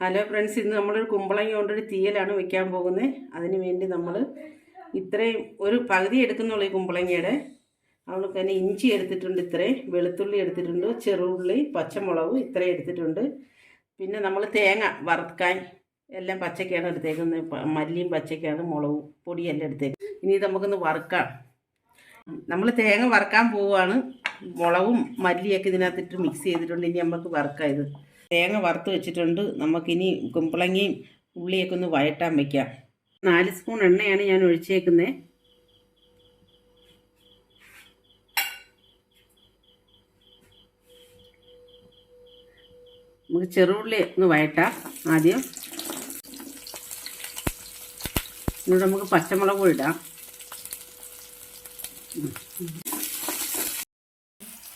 Hello friends, ഇന്ന് നമ്മളൊരു കുമ്പളങ്ങ കൊണ്ടൊരു തീയലാണ് വെക്കാൻ പോകുന്നത്. അതിന് വേണ്ടി നമ്മൾ ഇത്രയും ഒരു പകുതി എടുക്കുന്നുള്ളൂ ഈ കുമ്പളങ്ങയുടെ. അവൾക്ക് തന്നെ ഇഞ്ചി എടുത്തിട്ടുണ്ട്, ഇത്രയും വെളുത്തുള്ളി എടുത്തിട്ടുണ്ട്, ചെറുള്ളി, പച്ചമുളക് ഇത്രയും എടുത്തിട്ടുണ്ട്. പിന്നെ നമ്മൾ തേങ്ങ വറുക്കാൻ എല്ലാം പച്ചക്കാണ് എടുത്തേക്കുന്നത്. മല്ലിയും പച്ചക്കാണ്, മുളകും പൊടിയെല്ലാം എടുത്തേക്കുന്നത്. ഇനി ഇത് നമുക്കൊന്ന് വറുക്കാം. നമ്മൾ തേങ്ങ വറുക്കാൻ പോവുകയാണ്. മുളകും മല്ലിയൊക്കെ ഇതിനകത്തിട്ട് മിക്സ് ചെയ്തിട്ടുണ്ട്. ഇനി നമുക്ക് വറുക്കാം. ഇത് തേങ്ങ വറുത്ത് വെച്ചിട്ടുണ്ട്. നമുക്കിനി കുമ്പളങ്ങയും ഉള്ളിയൊക്കെ ഒന്ന് വഴറ്റാൻ വയ്ക്കാം. 4 സ്പൂൺ എണ്ണയാണ് ഞാൻ ഒഴിച്ചേക്കുന്നത്. നമുക്ക് ചെറുള്ളി ഒന്ന് വഴറ്റാം ആദ്യം. എന്നിട്ട് നമുക്ക് പച്ചമുളക് ഇടാം.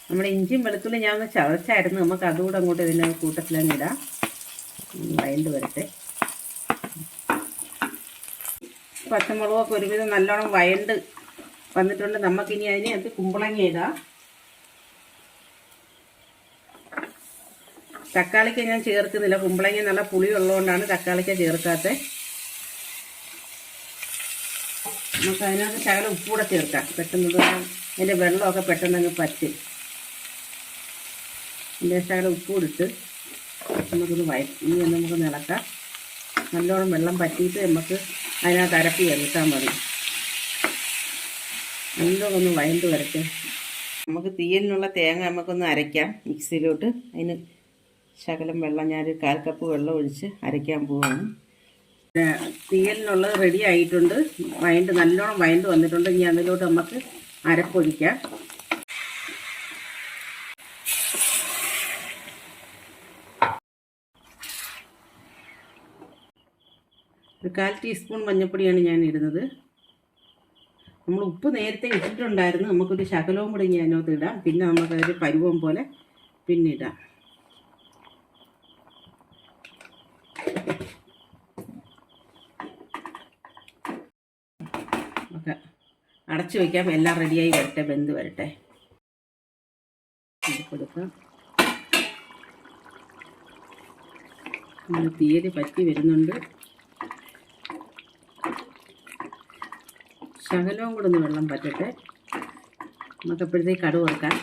നമ്മുടെ ഇഞ്ചിയും വെളുത്തുള്ളി ഞാൻ ഒന്ന് ചതച്ചായിരുന്നു. നമുക്ക് അതുകൂടെ അങ്ങോട്ട് ഇതിൻ്റെ കൂട്ടത്തിലങ്ങ് ഇടാം. വഴണ്ട് വരട്ടെ. പച്ചമുളകൊക്കെ ഒരുവിധം നല്ലോണം വഴണ്ട് വന്നിട്ടുണ്ട്. നമുക്കിനി അതിനകത്ത് കുമ്പളങ്ങ ഇടാം. തക്കാളിക്ക് ഞാൻ ചേർക്കുന്നില്ല. കുമ്പളങ്ങ നല്ല പുളി ഉള്ളതുകൊണ്ടാണ് തക്കാളിക്ക ചേർക്കാത്തത്. നമുക്ക് അതിനകത്ത് ശകലം ഉപ്പൂടെ ചേർക്കാം. പെട്ടെന്ന് അതിൻ്റെ വെള്ളമൊക്കെ പെട്ടെന്നങ്ങ് പറ്റും. ഇതിൻ്റെ ശകലം ഉപ്പൂടിട്ട് നമുക്കൊന്ന് ഇനി നമുക്ക് നിളക്കാം. നല്ലോണം വെള്ളം പറ്റിയിട്ട് നമുക്ക് അതിനകത്ത് അരപ്പി എടുത്താൽ മതി. നല്ലോണം ഒന്ന് വഴണ്ട് വരട്ടെ. നമുക്ക് തീയലിനുള്ള തേങ്ങ നമുക്കൊന്ന് അരയ്ക്കാം മിക്സിയിലോട്ട്. അതിന് ശകലം വെള്ളം, ഞാനൊരു 1/4 കപ്പ് വെള്ളം ഒഴിച്ച് അരയ്ക്കാൻ പോവാണ്. തീയലിനുള്ളത് റെഡി ആയിട്ടുണ്ട്. നല്ലോണം വഴണ്ട് വന്നിട്ടുണ്ട്. ഇനി അതിലോട്ട് നമുക്ക് അരപ്പൊഴിക്കാം. ഒരു 1/4 ടീസ്പൂൺ മഞ്ഞൾപ്പൊടിയാണ് ഞാൻ ഇടുന്നത്. നമ്മൾ ഉപ്പ് നേരത്തെ ഇട്ടിട്ടുണ്ടായിരുന്നു. നമുക്കൊരു ശകലവും കൂടി ഇനി അതിനകത്ത് ഇടാം. പിന്നെ നമുക്കതൊരു പരുവം പോലെ പിന്നെ ഇടാം. നമുക്ക് അടച്ചു വയ്ക്കാം. എല്ലാം റെഡിയായി വരട്ടെ, വെന്ത് വരട്ടെ. കൊടുക്കാം. തീയൽ പറ്റി വരുന്നുണ്ട്. ശകലവും കൂടെ ഒന്ന് വെള്ളം പറ്റട്ടെ. നമുക്കപ്പോഴത്തേക്ക് കടുക് വറുക്കാം.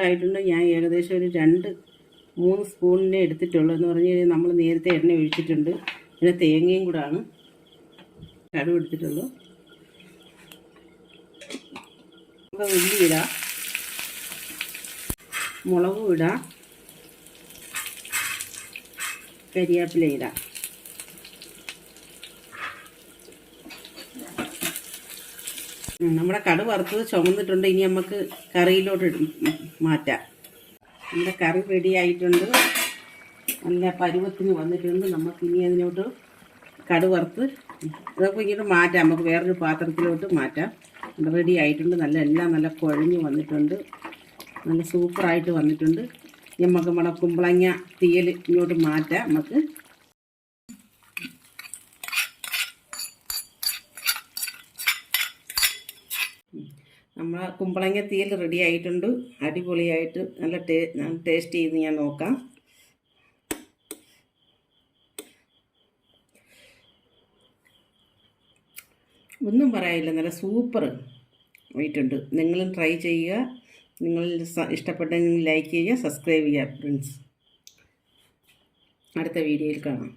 ആയിട്ടുണ്ട്. ഞാൻ ഏകദേശം ഒരു 2-3 സ്പൂണിനെ എടുത്തിട്ടുള്ളൂ. എന്ന് പറഞ്ഞു കഴിഞ്ഞാൽ നമ്മൾ നേരത്തെ എണ്ണ ഒഴിച്ചിട്ടുണ്ട്. പിന്നെ തേങ്ങയും കൂടാണ്. കടുക് എടുത്തിട്ടുള്ളൂ. നമുക്ക് ഉള്ളി ഇടാം, മുളകും ഇടാം, കരിവേപ്പില ഇടാം. നമ്മുടെ കടുക് വറുത്തത് ചുമന്നിട്ടുണ്ട്. ഇനി നമുക്ക് കറിയിലോട്ട് മാറ്റാം. നമ്മുടെ കറി റെഡി ആയിട്ടുണ്ട്. നല്ല പരുവത്തിന് വന്നിട്ടുണ്ട്. നമുക്കിനി അതിനോട്ട് കടുക് വറുത്ത് ഇതൊക്കെ ഇങ്ങോട്ട് മാറ്റാം. നമുക്ക് വേറൊരു പാത്രത്തിലോട്ട് മാറ്റാം. റെഡി ആയിട്ടുണ്ട്. എല്ലാം നല്ല കുഴഞ്ഞ് വന്നിട്ടുണ്ട്. നല്ല സൂപ്പറായിട്ട് വന്നിട്ടുണ്ട്. നമുക്ക് നമ്മുടെ കുമ്പളങ്ങ തീയൽ ഇങ്ങോട്ട് മാറ്റാം. നമുക്ക് നമ്മളെ കുമ്പളങ്ങ തീയൽ റെഡി ആയിട്ടുണ്ട്. അടിപൊളിയായിട്ട് നല്ല ടേസ്റ്റ് ചെയ്ത് ഞാൻ നോക്കാം. ഒന്നും പറയാനില്ല, നല്ല സൂപ്പർ ആയിട്ടുണ്ട്. നിങ്ങളും ട്രൈ ചെയ്യുക. നിങ്ങൾ ഇഷ്ടപ്പെട്ടെങ്കിൽ ലൈക്ക് ചെയ്യുക, സബ്സ്ക്രൈബ് ചെയ്യുക ഫ്രണ്ട്സ്. അടുത്ത വീഡിയോയിൽ കാണാം.